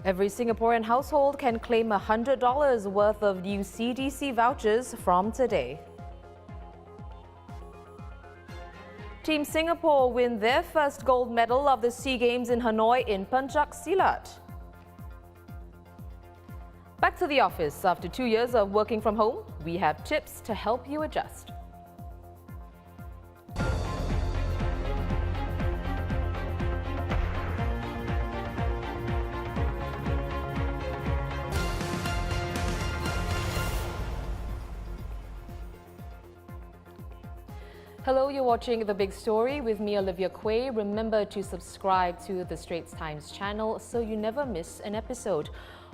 Every Singaporean household can claim $100 worth of new CDC vouchers from today. Team Singapore win their first gold medal of the SEA Games in Hanoi in Pencak Silat. Back to the office. After 2 years of working from home, we have tips to help you adjust. Hello, you're watching The Big Story with me, Olivia Quay. Remember to subscribe to the Straits Times channel so you never miss an episode.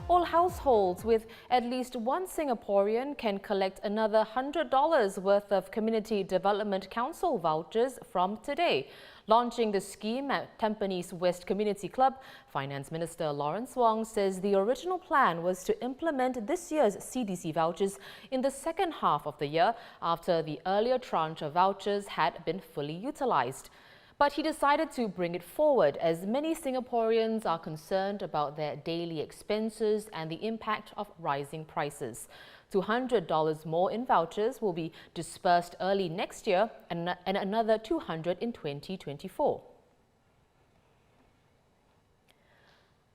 All households with at least one Singaporean can collect another $100 worth of Community Development Council vouchers from today. Launching the scheme at Tampines West Community Club, Finance Minister Lawrence Wong says the original plan was to implement this year's CDC vouchers in the second half of the year after the earlier tranche of vouchers had been fully utilised. But he decided to bring it forward as many Singaporeans are concerned about their daily expenses and the impact of rising prices. $200 more in vouchers will be dispersed early next year and another $200 in 2024.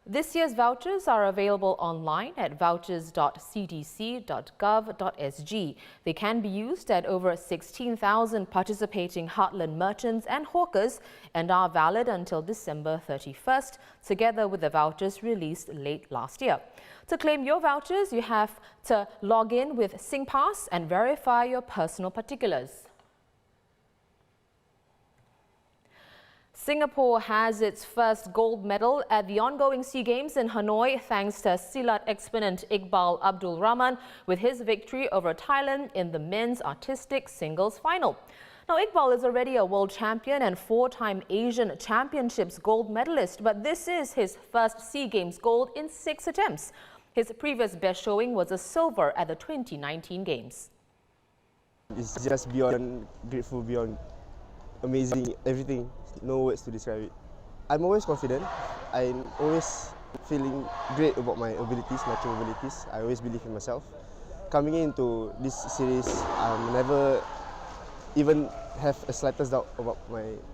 This year's vouchers are available online at vouchers.cdc.gov.sg. They can be used at over 16,000 participating heartland merchants and hawkers and are valid until December 31st, together with the vouchers released late last year. To claim your vouchers, you have to log in with SingPass and verify your personal particulars. Singapore has its first gold medal at the ongoing SEA Games in Hanoi thanks to Silat exponent Iqbal Abdul Rahman with his victory over Thailand in the men's artistic singles final. Now, Iqbal is already a world champion and four-time Asian Championships gold medalist, but this is his first SEA Games gold in 6 attempts. His previous best showing was a silver at the 2019 Games. It's just beyond grateful, beyond amazing, everything. No words to describe it. I'm always confident. I'm always feeling great about my abilities, my capabilities. I always believe in myself. Coming into this series, I never even have a slightest doubt about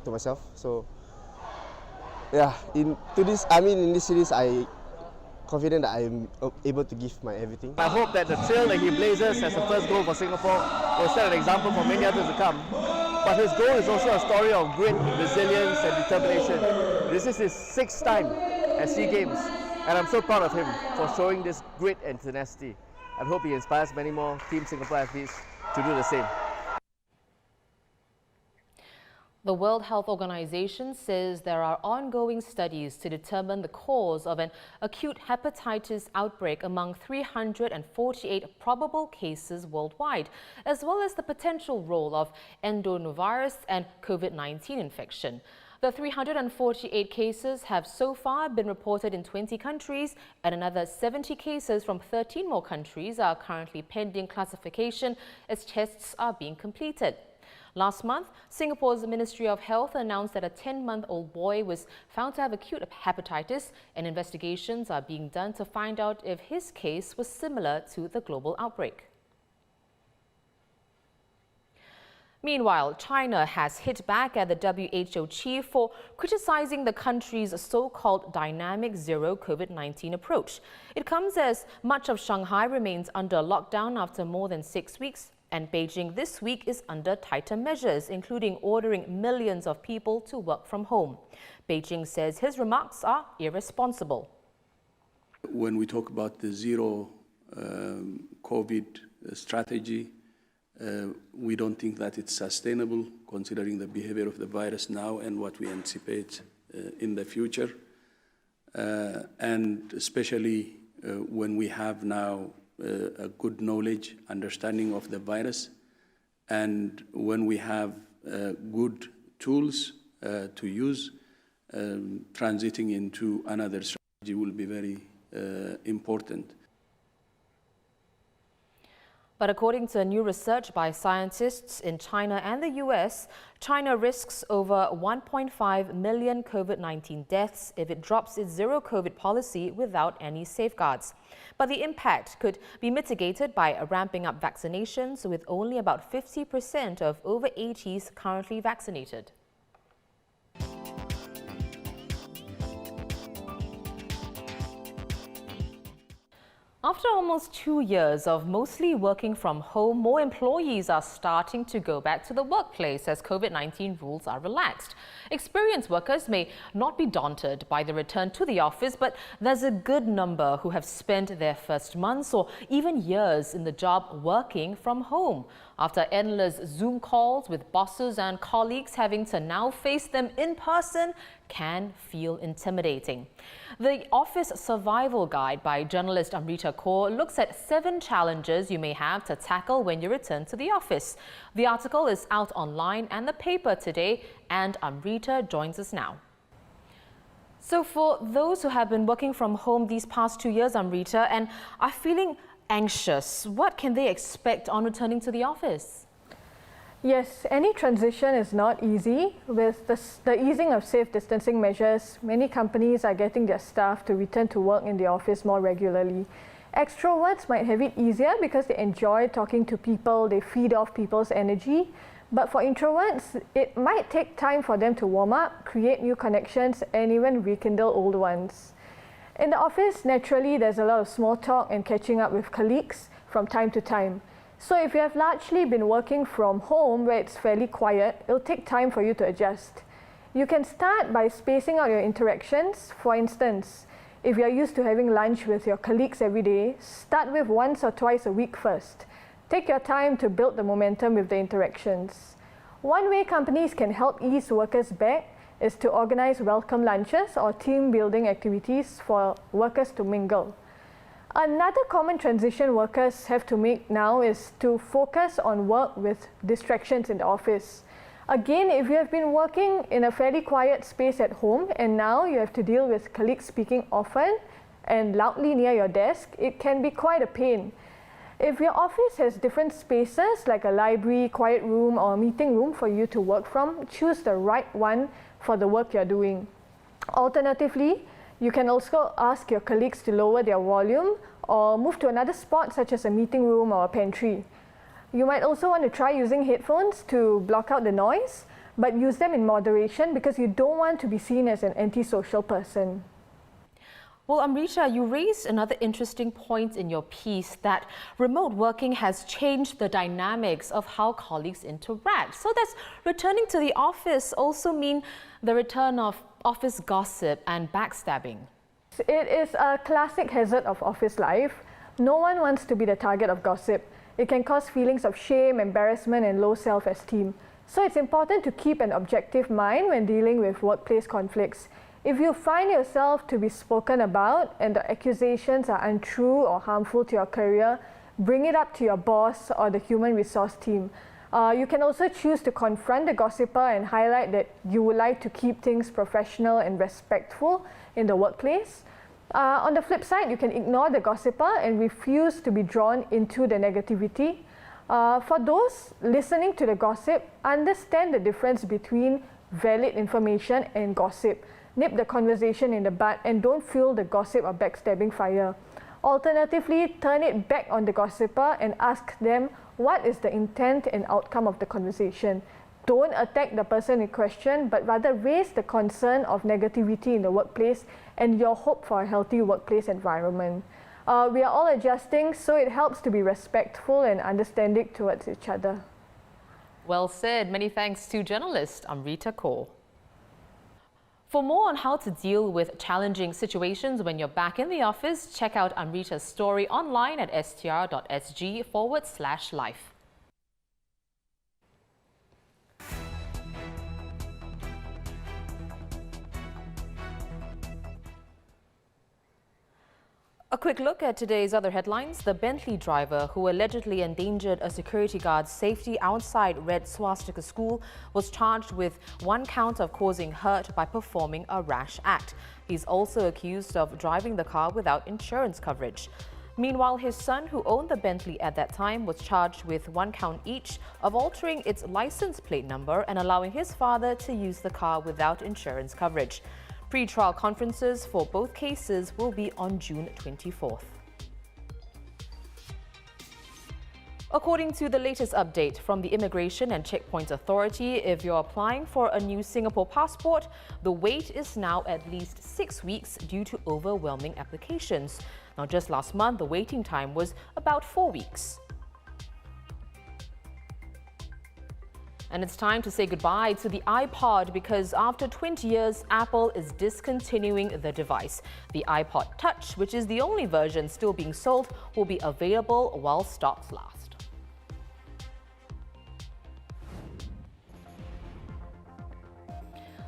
myself. So, yeah, in this series, I confident that I am able to give my everything. I hope that the trail that he blazes as the first goal for Singapore will set an example for many others to come. But his goal is also a story of grit, resilience and determination. This is his 6th time at SEA Games and I'm so proud of him for showing this grit and tenacity. I hope he inspires many more Team Singapore athletes to do the same. The World Health Organization says there are ongoing studies to determine the cause of an acute hepatitis outbreak among 348 probable cases worldwide, as well as the potential role of endonovirus and COVID-19 infection. The 348 cases have so far been reported in 20 countries, and another 70 cases from 13 more countries are currently pending classification as tests are being completed. Last month, Singapore's Ministry of Health announced that a 10-month-old boy was found to have acute hepatitis, and investigations are being done to find out if his case was similar to the global outbreak. Meanwhile, China has hit back at the WHO chief for criticizing the country's so-called dynamic zero COVID-19 approach. It comes as much of Shanghai remains under lockdown after more than 6 weeks. And Beijing this week is under tighter measures, including ordering millions of people to work from home. Beijing says his remarks are irresponsible. When we talk about the zero COVID strategy, we don't think that it's sustainable considering the behavior of the virus now and what we anticipate in the future. And especially when we have now a good knowledge, understanding of the virus, and when we have good tools to use, transiting into another strategy will be very important. But according to new research by scientists in China and the US, China risks over 1.5 million COVID-19 deaths if it drops its zero-COVID policy without any safeguards. But the impact could be mitigated by ramping up vaccinations, with only about 50% of over 80s currently vaccinated. After almost 2 years of mostly working from home, more employees are starting to go back to the workplace as COVID-19 rules are relaxed. Experienced workers may not be daunted by the return to the office, but there's a good number who have spent their first months or even years in the job working from home. After endless Zoom calls with bosses and colleagues, having to now face them in person can feel intimidating. The Office Survival Guide by journalist Amrita Kaur looks at 7 challenges you may have to tackle when you return to the office. The article is out online and the paper today, and Amrita joins us now. So for those who have been working from home these past 2 years, Amrita, and are feeling anxious, what can they expect on returning to the office? Yes, any transition is not easy. With the easing of safe distancing measures, many companies are getting their staff to return to work in the office more regularly. Extroverts might have it easier because they enjoy talking to people, they feed off people's energy. But for introverts, it might take time for them to warm up, create new connections, and even rekindle old ones. In the office, naturally, there's a lot of small talk and catching up with colleagues from time to time. So if you have largely been working from home where it's fairly quiet, it'll take time for you to adjust. You can start by spacing out your interactions. For instance, if you're used to having lunch with your colleagues every day, start with once or twice a week first. Take your time to build the momentum with the interactions. One way companies can help ease workers back is to organize welcome lunches or team building activities for workers to mingle. Another common transition workers have to make now is to focus on work with distractions in the office. Again, if you have been working in a fairly quiet space at home and now you have to deal with colleagues speaking often and loudly near your desk, it can be quite a pain. If your office has different spaces like a library, quiet room or a meeting room for you to work from, choose the right one for the work you're doing. Alternatively, you can also ask your colleagues to lower their volume or move to another spot such as a meeting room or a pantry. You might also want to try using headphones to block out the noise, but use them in moderation because you don't want to be seen as an antisocial person. Well, Amrita, you raised another interesting point in your piece that remote working has changed the dynamics of how colleagues interact. So does returning to the office also mean the return of office gossip and backstabbing? It is a classic hazard of office life. No one wants to be the target of gossip. It can cause feelings of shame, embarrassment, and low self-esteem. So it's important to keep an objective mind when dealing with workplace conflicts. If you find yourself to be spoken about and the accusations are untrue or harmful to your career, bring it up to your boss or the human resource team. You can also choose to confront the gossiper and highlight that you would like to keep things professional and respectful in the workplace. On the flip side, you can ignore the gossiper and refuse to be drawn into the negativity. For those listening to the gossip, understand the difference between valid information and gossip. Nip the conversation in the bud and don't fuel the gossip or backstabbing fire. Alternatively, turn it back on the gossiper and ask them what is the intent and outcome of the conversation. Don't attack the person in question, but rather raise the concern of negativity in the workplace and your hope for a healthy workplace environment. We are all adjusting, so it helps to be respectful and understanding towards each other. Well said. Many thanks to journalist Amrita Kaur. For more on how to deal with challenging situations when you're back in the office, check out Amrita's story online at str.sg/life. A quick look at today's other headlines. The Bentley driver who allegedly endangered a security guard's safety outside Red Swastika School was charged with 1 count of causing hurt by performing a rash act. He's also accused of driving the car without insurance coverage. Meanwhile, his son, who owned the Bentley at that time, was charged with 1 count each of altering its license plate number and allowing his father to use the car without insurance coverage. Pre-trial conferences for both cases will be on June 24th. According to the latest update from the Immigration and Checkpoints Authority, if you're applying for a new Singapore passport, the wait is now at least 6 weeks due to overwhelming applications. Now, just last month, the waiting time was about 4 weeks. And it's time to say goodbye to the iPod because after 20 years, Apple is discontinuing the device. The iPod Touch, which is the only version still being sold, will be available while stocks last.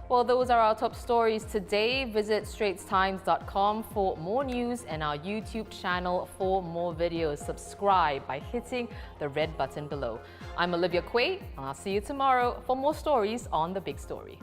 Well, those are our top stories today. Visit straitstimes.com for more news and our YouTube channel for more videos. Subscribe by hitting the red button below. I'm Olivia Quay, and I'll see you tomorrow for more stories on The Big Story.